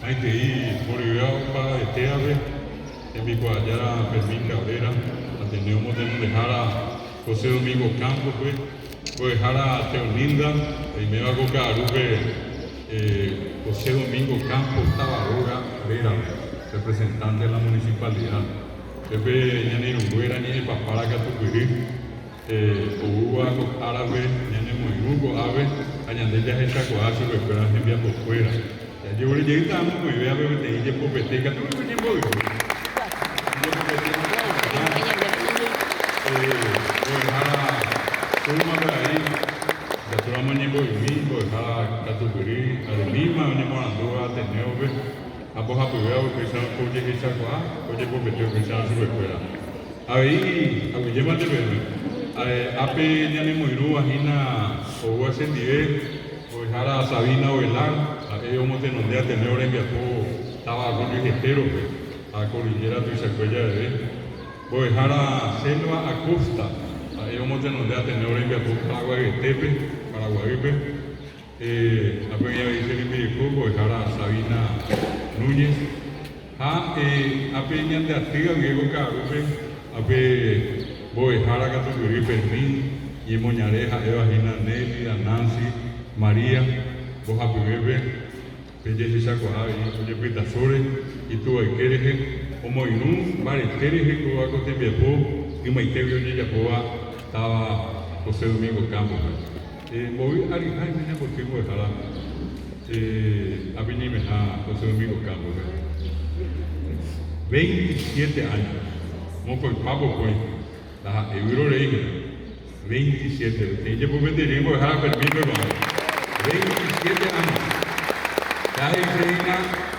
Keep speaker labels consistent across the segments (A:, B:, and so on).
A: Ahí por para este ave, en mi cuadra Fermín Cabrera, Ateneo Modelo dejar a José Domingo Campos, pues dejar a Teolinda, y me va a cocar José Domingo Campos Tabarroga Cabrera, representante de la municipalidad. Pepe Ñanero Güera, ni el papá que tucurí, Uva árabe, Ñanemo Inugo Ave, Añandella Hechacoazo, que esperan enviar por fuera. Yo le llegué a muy bien, a ver, te dije por peteca, tú me venís por ahí, a Guillermo de Verde, ape Ñanemo Irú, Ajina, o Ascendie, o Jara Sabina o Velar, a ellos hemos tenido de Ateneo en Viajó, estaba con el gestero, a Cordillera de Isacuella de Verde, o Jara Selva Acosta, a ellos hemos tenido de Ateneo en Viajó, Paraguay Tepe, Paraguay, a Peña Vicente Mirico, o Jara Sabina Núñez, a Peña de Artiga, Diego Carupe, a Pe Boejara Catucurí, Fermín, y Moñareja, Eva Gina, Nelly, Nancy, María, Boja Pibebe, Pelle Sacoa, y Pitazore, y tu Aikereje, como Inú, Baretereje, Coaco Tembiapó, y Maitebio Yapoa, estaba José Domingo Campos. Voy a Arijay, mira por qué Boejara, a Vinimeja, José Domingo Campos. 27 años. Como fue papo, pues, la Eurorey, 27. Te por venderíamos dejar permiso, hermano. 27 años.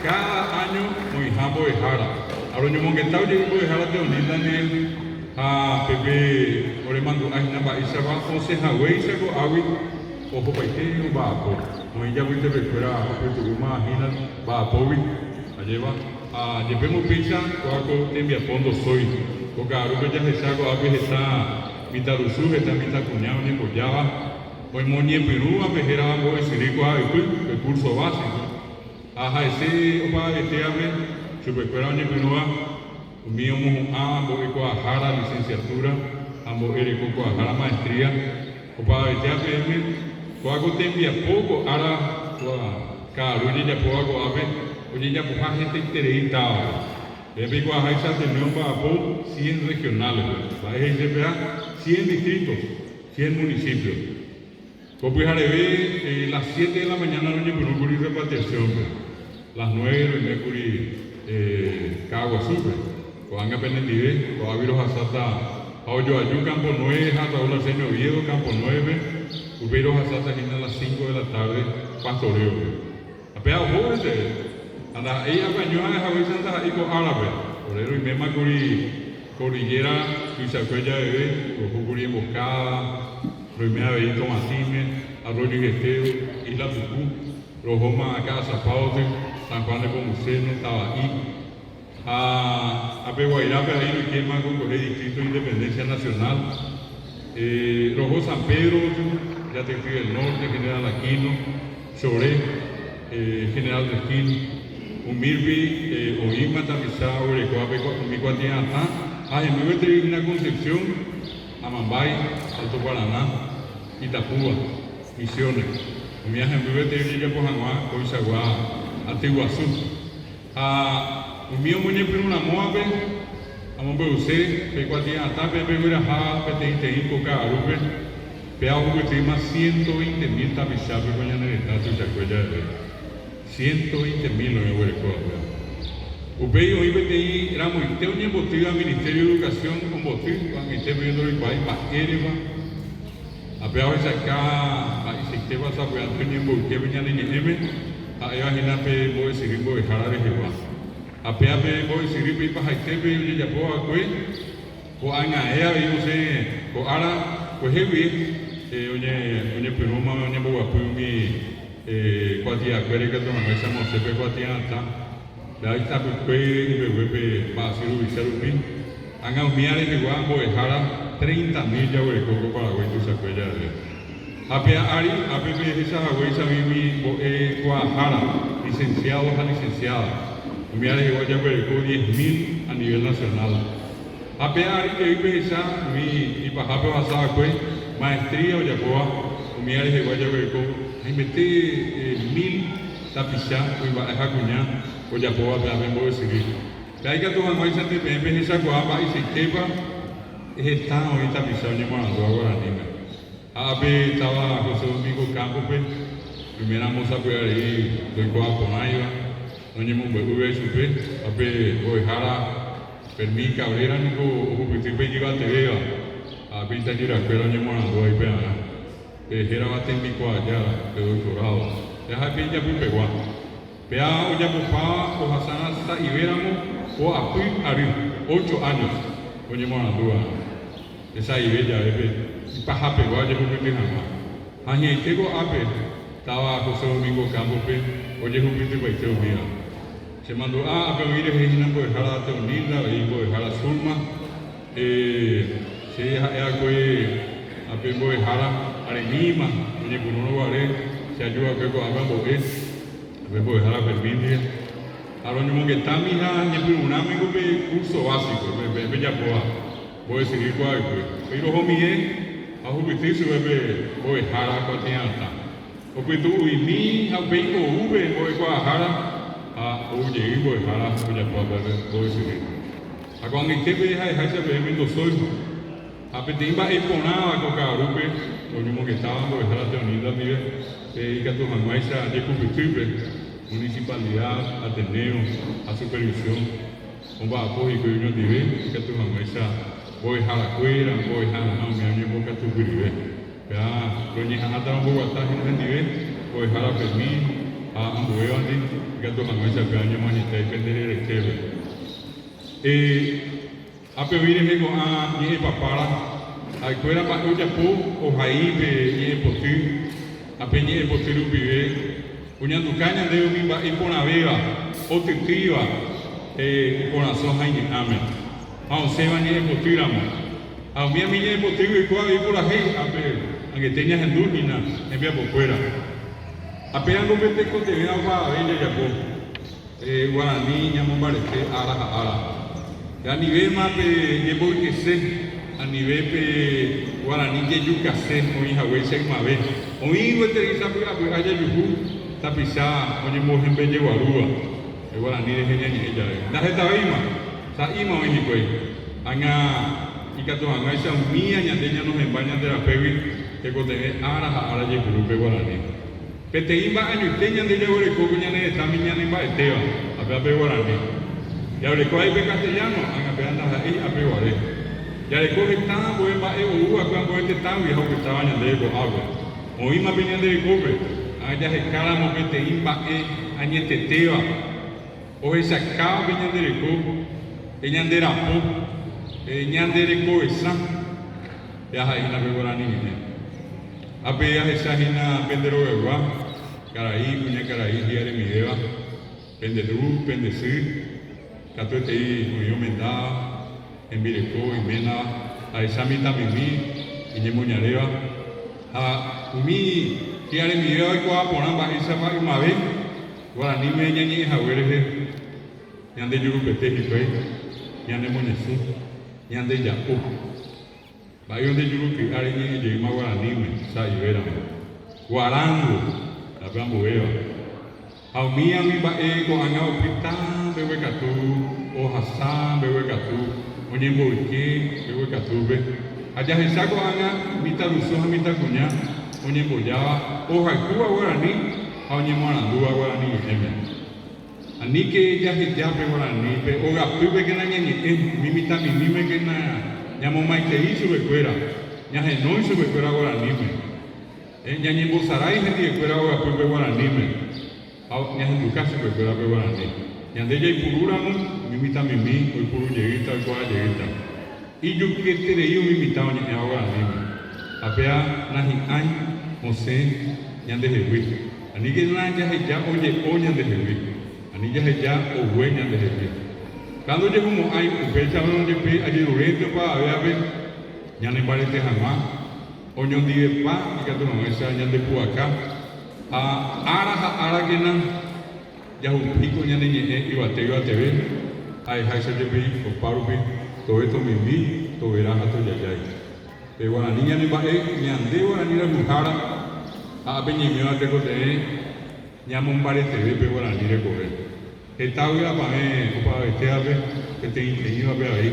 A: Cada año, muy jambo de jara. Ahora, yo me he estado llegando de jara de unirla a Pepe, por el mando, a Hina Baisa, va a José Hawaii, Sago Awi, o Jopaiteo, va a Po. Como ella vuelve a recuperar a Portuguma, a Hina, va a Povi, a llevar. Llevemos pizza, cuaco tembia fondo soy. Porque ahora ya se saco a veces está Mitarusu, está Mitacuñado, ni Coyaba. Hoy Moñe Perú, a veces era algo de Sirico, el curso básico. Ajá, ese opa de teabre, supercuera Moñe Perú, mío mojo ambos de Coajara, licenciatura, ambos erico Coajara, maestría. Opa de teabre, cuaco tembia poco, ahora, caro, ya puedo a ver. Oye, ya pues gente interesada. En Guajaisa tenemos para 100 regionales, para SPA 100 distritos, 100 municipios. Como ya le ve, las 7 de la mañana no hay una repatriación, las 9 no hay Cagua Supe, Coanga Penendive, Coaviros Asata, Aoyo Ayú, Campo 9, Raúl Arsenio Oviedo, Campo 9, Uberos Asata, aquí a las 5 de la tarde, pastoreo. Apenas jóvenes. Anda, ella bañó a Javier Santa Ico Árabe, por eso y misma cordillera, Tuisacuella Bebé, Cocuri Emboscada, Primera Bebé Tomatime, Arroyo y Gestero, Isla Pucú, Rojoma acá, Zapaute, San Juan de Pomuceno, Tabaí, a Peguairape, ahí lo que más con el Distrito de Independencia Nacional, Rojo San Pedro, ya te fui del norte, General Aquino, Choré, General de Esquín, Umirbi, Oima, Tamizá, Orecoape, Micuatiata, en mi Tribuna Concepción, Amambay, Alto Paraná, Itapúa, Misiones, Umias en mi Tribuna Pojanguá, Coizaguá, Antiguazú, Umio Muñepe una Moabe, Amombeuse, Pecuatiata, Pepe Guirajá, Peteite, Coca, Arupe, Peajo Cuetima, 120,000 Tamizá, Pecuañana de Estatus y Acuella de 120,000 no me voy a recordar. Upeyo y BTI era muy teoña botiga Ministerio de Educación con botiga, Ministerio de Educación, Paquereva, a peor acá, y se te vas a ver Antonio Boque, Viñana y M, a ella Ginape, voy a seguir, voy a dejar de Jehová. A peor voy a seguir, para Jaitepe, y ya puedo acue, o Anaea, y yo sé, o ahora, pues heavy, oye, pero mamá, oye, voy a poner Cuatia, Cuere que toma esa monsepe Cuatiata, la esta pues y me va a ser ubicarupi, han aumiado que guambo dejara 30,000 ya huele coco para güey tu sacuella de Apia Ari, Ape esa güey esa mimi Guajara, licenciados a licenciadas. Humildes igual ya perdió 10.000 a nivel nacional. A pegar que esa mi pajape basada pues maestría o ya coa humildes igual ya perdió. Ahí metí 1.000 tapizá o va a jacuñar o ya coa para ver cómo seguir. Hay que tomar más esa tipo de esa coa va y se quepa es tan ahorita tapizá o ya mandó ahora anime. Ape estaba José Domingo Campos pues primera moza pues ahí doy coa por ahí no llevamos bebé supe ape hoy jara Fermín Cabrera no ocupé llega te vea a pinta gira pero no llevamos ahí pea era bate en mi allá de doctorado ya pinta pues pegua pea o ya papá o Hasana hasta Ibéramo o api ari 8 años no llevamos esa ibella y paja pegua ya ocupé jamás añe tego ape estaba José Domingo Campos oye ocupé paiseo mía se mandó a pedir a por dejar a Teonilda y por dejar a Zulma se deja a pedir por dejar a Arenima oye por no vale se ayuda a que con ambos es a pedir por dejar a Fermín a los niños que están mi hija ni un amigo de curso básico me ya voy a seguir con algo pero homie a jubilar su bebé por dejar a cualquier alta o pues tú y mi a vengo voy a dejar oye, hijo de jara, oye, puedo decir. A cuando esté deja ese bebé no soy. A petimba exponada con carupe, oye, que estaban por dejar a Teonilda, mire, y que tu manuaisa de combustible, municipalidad, Ateneo, a supervisión, un bajo y que yo diré, y que tu manuaisa, voy a dejar la cuera, voy a dejar la mano, me han llevado que tu vive. Ya, doña Jana, un poco atrás en el nivel, voy a dejar a Fermín. Ambuevani, que tu manuaisa que año manita y pendería de quebe. A pedir en ego a ni papara, a cuera más olla pu o jaibe ni potir, a peñe potir un vive, uñando caña de un imba y por la vega, o te criba, con la soja y amen. A un seba ni potiramo, a un mía mi potir y cuál y por la gente, a que tenías en dúrmina, envía por fuera. Apenas no vete con te agua a ella ya guaraní llamo barete ara a nivel más de porque sé a nivel guaraní que yuca sé o hija güey se mabe o hijo te dice pues allá yuju tapizá oye mujer en belle guarúa el guaraní de genia ni ella la gente veima sa ima oye pues anga y que tu anga esa mía ñandeña nos embañan de la pevi que con te ara ye grupo guaraní Pete imba año teña de llevo de cocuña de esta miña ni va eteo a pe guaraní ya le coge pe castellano a pe anda ahí a pe guaré ya le coge tan buen va o cuando este tan viejo que estaba en de con agua o ima piña de cobre allá se cálamo pete imba añe teteo o esa cao piña de coco piña de rapo piña de coesa ya ahí na pe guaraní Ape esa hina pendero egua, caraí, puña caraí, diario mi deba, pendedru, pendecir, catuete y muy menda, en Vireco, en Mena, a esa mitad mimi, y ni muñareva, a umi, diario mi deba, y coa ponamba, esa va y mabe, guaraní me ñañi jahuere, ñande yurupete y fue, ñande muñesu, ñande yapu. Vaya donde yo que alguien y llega guaraní sa ibera guarango la bambu eva a mi va con anga opita bebe catu o hasan bebe catu o ni bolque bebe catu be allá se saco anga mitad luso mitad cuña o ni bollaba o jacuba guaraní a ni morandu guaraní ani que ya se ya pe guaraní pe o gapu be que na ni mi mitad mi me que na llamo maite hizo becuera, ya se no hizo becuera guaraní ya ni bosaray gente becuera guaraní ya se tu casa becuera guaraní ya de ya y pururamo mi mitad mimi hoy puru lleguita hoy cual lleguita y yo que te de yo mi mitad ni guaraní apea nahi ay José ya de jehuí ani que na ya se ya oye de jehuí ani ya se ya o hueña de jehuí Cuando yo como hay un pecho donde pe allí durante para ver ya no parece jamás o yo dije pa y que tú no esa ya de pu acá a ara que na ya un pico ya ni iba te ve, hay se te vi, o paro vi, todo esto me vi, todo verás a tu yayay. Pero bueno, niña ni va ni ande o ni la mujer, a venir mi ate con ya mon pare te ve, pero bueno, ni le corre. Esta hoy a para este ave que te iba a ver ahí.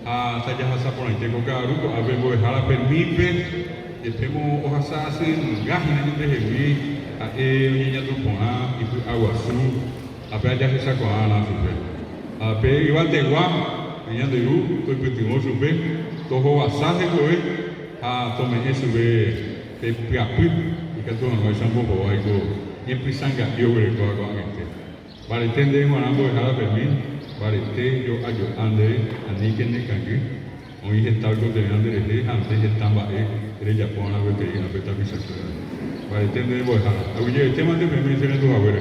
A: A saja hasa por ahí tengo que aruco a ver voy a permite temo o hasa sin gahina ni behewi a niña tu pona y tu agua azul a ver ya esa con la sube a ver igual de guam niña de lu tu pitimo sube todo asaje coe a tome eso ve te piapi y que tu no es un poco algo y prisanga yo voy a con este vale entendemos a ambos a permite vale, yo ande, anique ne kangu, hoy está algo de ande de antes estaba el Japón a ver que a peta visa. Vale, tende voy a. Oye, el tema de me mencioné tu abuela.